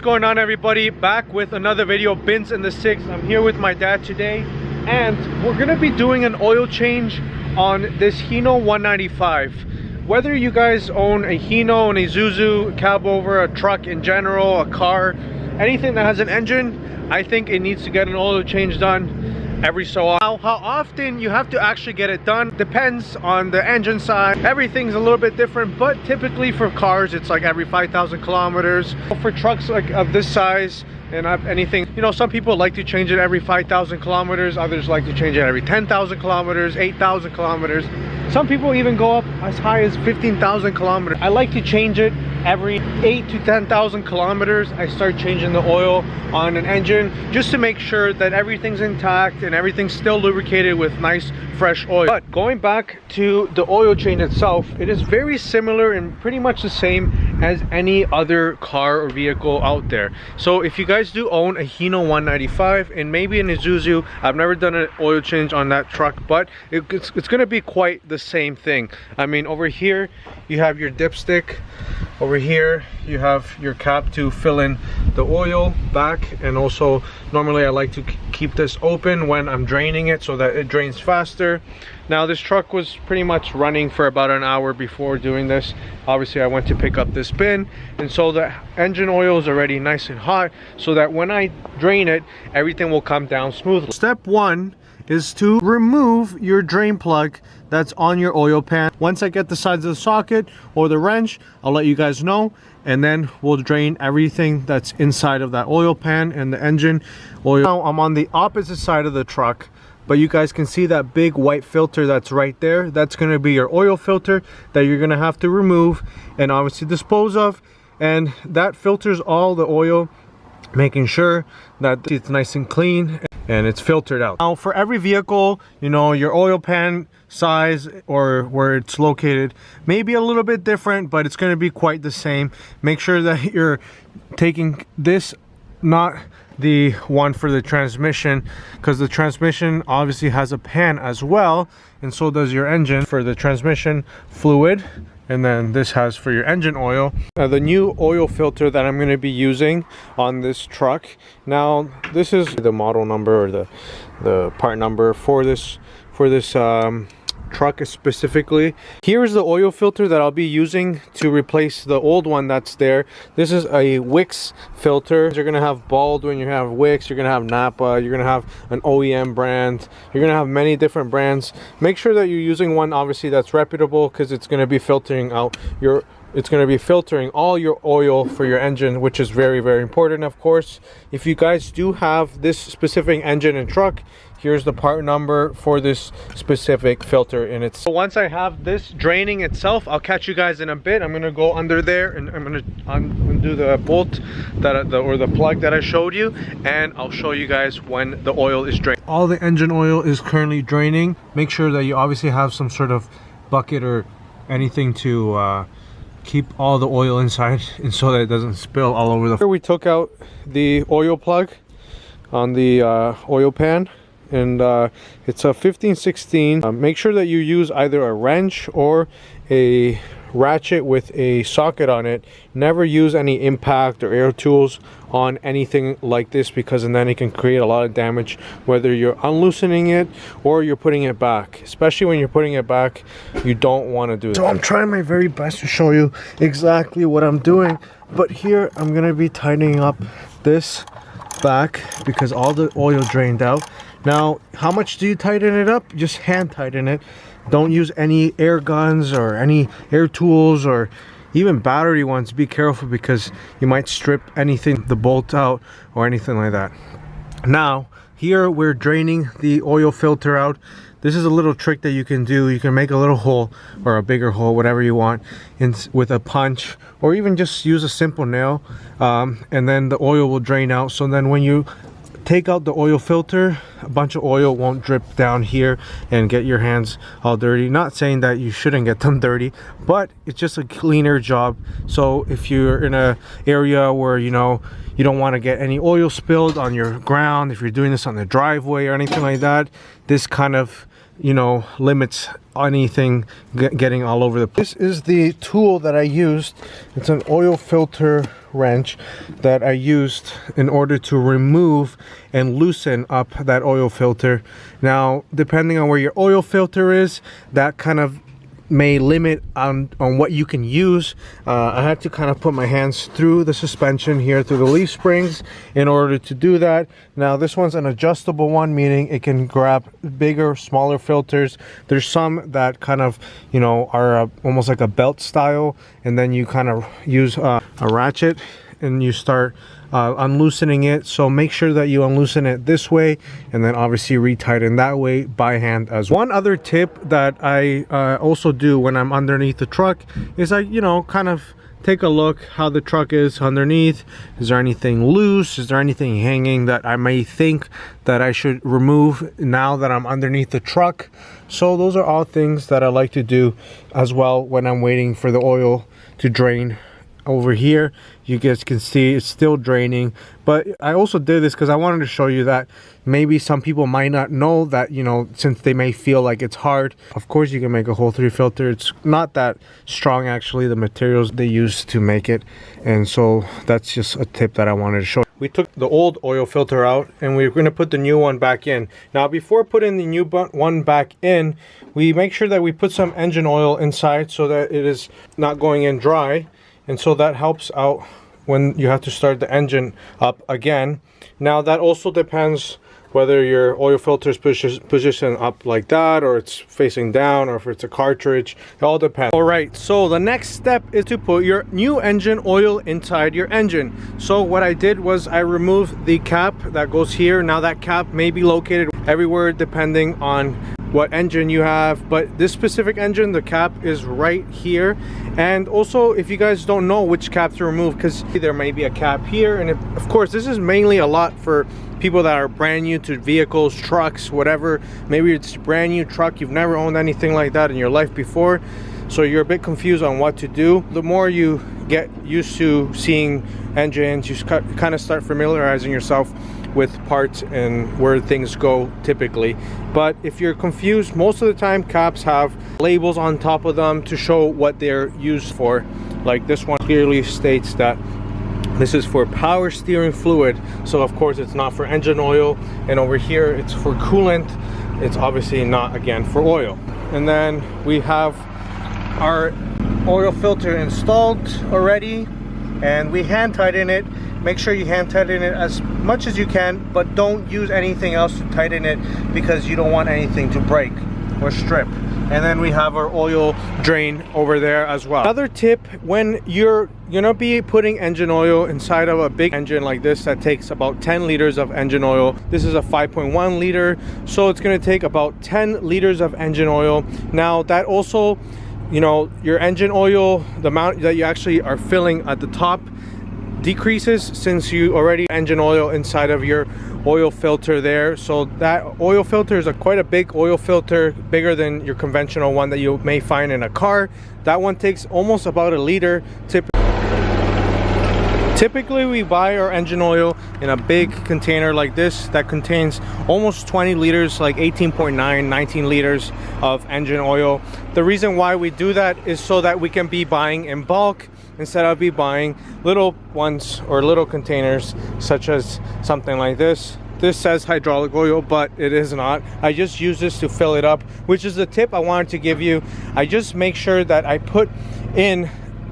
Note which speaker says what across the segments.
Speaker 1: What's going on, everybody? Back with another video, Bins in the Six. I'm here with my dad today, and we're gonna be doing an oil change on this Hino 195. Whether you guys own a Hino, an Isuzu, a cab over, a truck in general, a car, anything that has an engine, I think it needs to get an oil change done every so often. How often you have to actually get it done depends on the engine side. Everything's a little bit different, but typically for cars it's like every 5,000 kilometers. For trucks like of this size and anything, you know, some people like to change it every 5,000 kilometers, others like to change it every 10,000 kilometers, 8,000 kilometers. Some people even go up as high as 15,000 kilometers. I like to change it every 8 to 10,000 kilometers. I start changing the oil on an engine just to make sure that everything's intact and everything's still lubricated with nice fresh oil. But going back to the oil change itself, it is very similar and pretty much the same as any other car or vehicle out there. So if you guys do own a Hino 195 and maybe an Isuzu, I've never done an oil change on that truck, but it's gonna be quite the same thing. I mean, over here you have your dipstick, over here you have your cap to fill in the oil back, and also normally I like to keep this open when I'm draining it so that it drains faster. Now this truck was pretty much running for about an hour before doing this. Obviously I went to pick up this bin, and so the engine oil is already nice and hot so that when I drain it, everything will come down smoothly. Step one is to remove your drain plug that's on your oil pan. Once I get the sides of the socket or the wrench, I'll let you guys know, and then we'll drain everything that's inside of that oil pan and the engine oil. Now I'm on the opposite side of the truck, but you guys can see that big white filter that's right there. That's going to be your oil filter that you're going to have to remove and obviously dispose of, and that filters all the oil, making sure that it's nice and clean and it's filtered out. Now for every vehicle, you know, your oil pan size or where it's located may be a little bit different, but it's going to be quite the same. Make sure that you're taking this, not the one for the transmission, because the transmission obviously has a pan as well, and so does your engine for the transmission fluid, and then this has for your engine oil. Now the new oil filter that I'm going to be using on this truck, now this is the model number or the part number for this truck specifically. Here's the oil filter that I'll be using to replace the old one that's there. This is a Wix filter. You're gonna have Baldwin, you're gonna have Wix, you're gonna have Napa, you're gonna have an OEM brand, you're gonna have many different brands. Make sure that you're using one obviously that's reputable, because it's gonna be filtering out it's going to be filtering all your oil for your engine, which is very, very important. Of course, if you guys do have this specific engine and truck, here's the part number for this specific filter in it. So once I have this draining itself, I'll catch you guys in a bit. I'm going to go under there and I'm going to undo the bolt or the plug that I showed you, and I'll show you guys when the oil is drained. All the engine oil is currently draining. Make sure that you obviously have some sort of bucket or anything to keep all the oil inside, and so that it doesn't spill all over the floor. We took out the oil plug on the oil pan, and it's a 1516. Make sure that you use either a wrench or a ratchet with a socket on it. Never use any impact or air tools on anything like this, because then it can create a lot of damage, whether you're unloosening it or you're putting it back. Especially when you're putting it back, you don't want to do that. So I'm trying my very best to show you exactly what I'm doing, but here I'm gonna be tightening up this back because all the oil drained out. Now, how much do you tighten it up? Just hand tighten it. Don't use any air guns or any air tools or even battery ones. Be careful, because you might strip anything, the bolt out or anything like that. Now here we're draining the oil filter out. This is a little trick that you can do. You can make a little hole or a bigger hole, whatever you want, with a punch, or even just use a simple nail, and then the oil will drain out. So then when you take out the oil filter, a bunch of oil won't drip down here and get your hands all dirty. Not saying that you shouldn't get them dirty, but it's just a cleaner job. So if you're in a area where you know you don't want to get any oil spilled on your ground, if you're doing this on the driveway or anything like that, this kind of, you know, limits anything getting all over the place. This is the tool that I used. It's an oil filter wrench that I used in order to remove and loosen up that oil filter. Now, depending on where your oil filter is, that kind of may limit on what you can use. I had to kind of put my hands through the suspension here, through the leaf springs, in order to do that. Now this one's an adjustable one, meaning it can grab bigger, smaller filters. There's some that kind of, you know, are almost like a belt style, and then you kind of use a ratchet and you start unloosening it. So make sure that you unloosen it this way, and then obviously retighten that way by hand as well. One other tip that I also do when I'm underneath the truck is I, you know, kind of take a look how the truck is underneath. Is there anything loose? Is there anything hanging that I may think that I should remove now that I'm underneath the truck? So those are all things that I like to do as well when I'm waiting for the oil to drain. Over here you guys can see it's still draining, but I also did this because I wanted to show you that maybe some people might not know that, you know, since they may feel like it's hard. Of course you can make a hole through filter. It's not that strong actually, the materials they use to make it, and so that's just a tip that I wanted to show. We took the old oil filter out and we're going to put the new one back in. Now before putting the new one back in, we make sure that we put some engine oil inside so that it is not going in dry. And so that helps out when you have to start the engine up again. Now that also depends whether your oil filter is positioned up like that, or it's facing down, or if it's a cartridge. It all depends. All right, so the next step is to put your new engine oil inside your engine. So what I did was I removed the cap that goes here. Now that cap may be located everywhere depending on what engine you have, but this specific engine, the cap is right here. And also, if you guys don't know which cap to remove, because there may be a cap here, and of course this is mainly a lot for people that are brand new to vehicles, trucks, whatever. Maybe it's a brand new truck, you've never owned anything like that in your life before, so you're a bit confused on what to do. The more you get used to seeing engines, you kind of start familiarizing yourself with parts and where things go typically. But if you're confused, most of the time caps have labels on top of them to show what they're used for. Like this one clearly states that this is for power steering fluid, so of course it's not for engine oil. And over here it's for coolant. It's obviously not, again, for oil. And then we have our oil filter installed already, and we hand tighten it. Make sure you hand tighten it as much as you can, but don't use anything else to tighten it because you don't want anything to break or strip. And then we have our oil drain over there as well. Another tip, when you're gonna be putting engine oil inside of a big engine like this that takes about 10 liters of engine oil. This is a 5.1 liter, so it's gonna take about 10 liters of engine oil. Now that also, you know, your engine oil, the amount that you actually are filling at the top decreases since you already engine oil inside of your oil filter there. So that oil filter is quite a big oil filter, bigger than your conventional one that you may find in a car. That one takes almost about a liter. Typically we buy our engine oil in a big container like this that contains almost 20 liters, like 18.9, 19 liters of engine oil. The reason why we do that is so that we can be buying in bulk instead of be buying little ones or little containers, such as something like this. This says hydraulic oil, but it is not. I just use this to fill it up, which is the tip I wanted to give you. I just make sure that I put in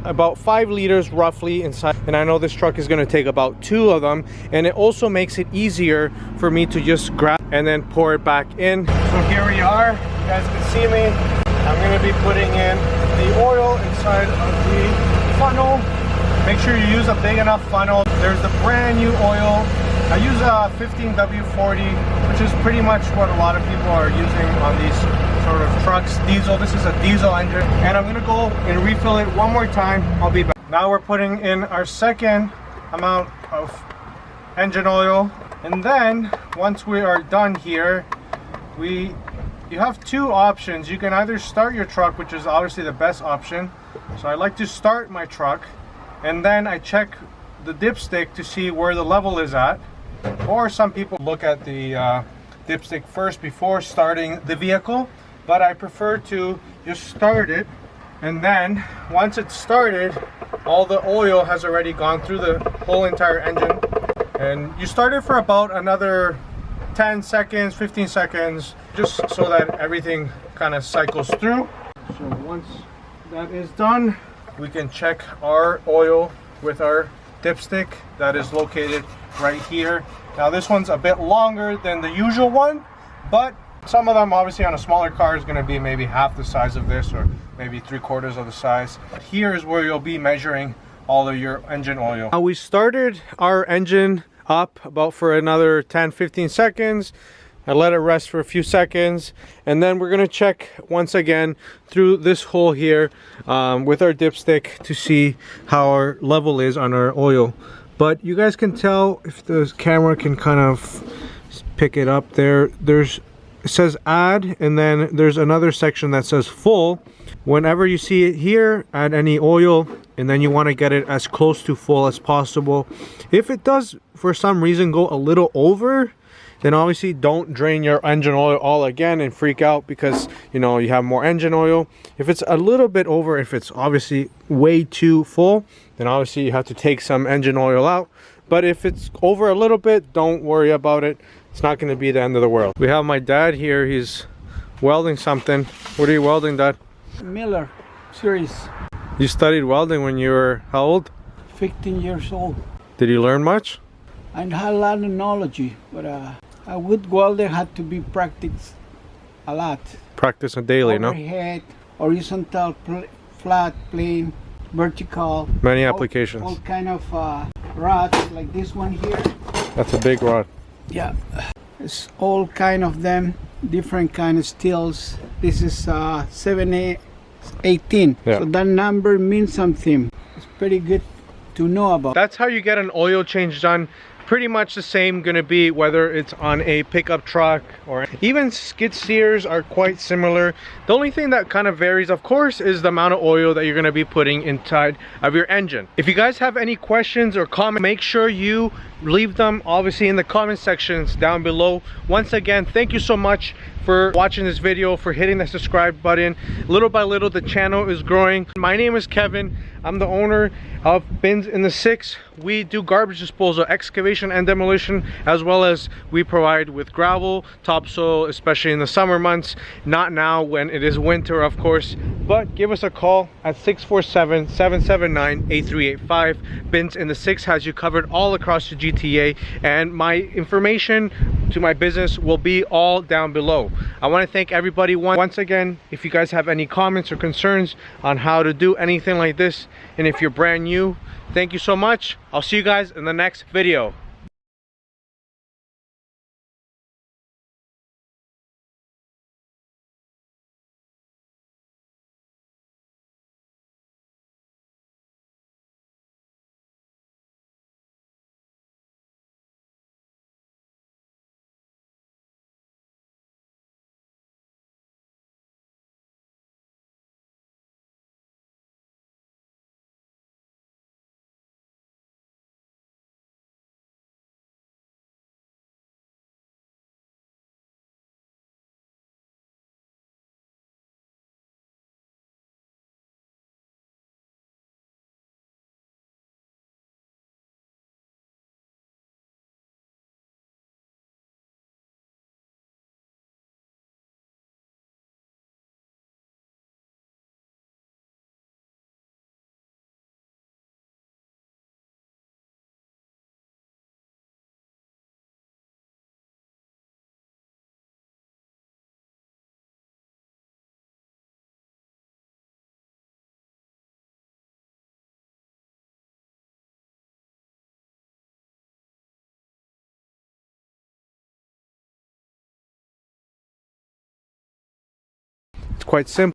Speaker 1: about 5 liters roughly inside, and I know this truck is going to take about 2 of them, and it also makes it easier for me to just grab and then pour it back in. So here we are, you guys can see me. I'm going to be putting in the oil inside of the funnel. Make sure you use a big enough funnel. There's the brand new oil. I use a 15W40, which is pretty much what a lot of people are using on these sort of trucks. Diesel, this is a diesel engine. And I'm gonna go and refill it one more time. I'll be back. Now we're putting in our second amount of engine oil. And then once we are done here, you have 2 options. You can either start your truck, which is obviously the best option. So I like to start my truck, and then I check the dipstick to see where the level is at. Or some people look at the dipstick first before starting the vehicle, but I prefer to just start it, and then once it's started, all the oil has already gone through the whole entire engine, and you start it for about another 10 seconds, 15 seconds, just so that everything kind of cycles through. So once that is done, we can check our oil with our dipstick that is located right here. Now this one's a bit longer than the usual one, but some of them obviously on a smaller car is going to be maybe half the size of this, or maybe 3/4 of the size. Here is where you'll be measuring all of your engine oil. Now we started our engine up about for another 10-15 seconds. I let it rest for a few seconds, and then we're gonna check once again through this hole here with our dipstick to see how our level is on our oil. But you guys can tell, if the camera can kind of pick it up there, it says add, and then there's another section that says full. Whenever you see it here, add any oil, and then you want to get it as close to full as possible. If it does for some reason go a little over, then obviously don't drain your engine oil all again and freak out, because you know you have more engine oil. If it's a little bit over, if it's obviously way too full, then obviously you have to take some engine oil out. But if it's over a little bit, don't worry about it. It's not going to be the end of the world. We have my dad here. He's welding something. What are you welding, Dad?
Speaker 2: Miller series.
Speaker 1: You studied welding when you were how old?
Speaker 2: 15 years old.
Speaker 1: Did you learn much?
Speaker 2: I had a lot of knowledge, but a good welder had to be practiced a lot.
Speaker 1: Practice on daily,
Speaker 2: Overhead, horizontal, flat, plane, vertical.
Speaker 1: Many applications.
Speaker 2: All kind of rods like this one here.
Speaker 1: That's a big rod.
Speaker 2: Yeah, it's all kind of them, different kind of steels. This is 718.
Speaker 1: Yeah.
Speaker 2: So that number means something. It's pretty good to know about.
Speaker 1: That's how you get an oil change done. Pretty much the same gonna be whether it's on a pickup truck, or even skid steers are quite similar. The only thing that kind of varies, of course, is the amount of oil that you're gonna be putting inside of your engine. If you guys have any questions or comments, make sure you leave them obviously in the comment sections down below. Once again, thank you so much for watching this video, for hitting the subscribe button. Little by little the channel is growing. My name is Kevin. I'm the owner of Bins in the Six. We do garbage disposal, excavation and demolition, as well as we provide with gravel, topsoil, especially in the summer months. Not now when it is winter, of course, but give us a call at 647-779-8385. Bins in the Six has you covered all across the GTA, and my information to my business will be all down below. I want to thank everybody once again. If you guys have any comments or concerns on how to do anything like this, and if you're brand new, thank you so much. I'll see you guys in the next video. It's quite simple.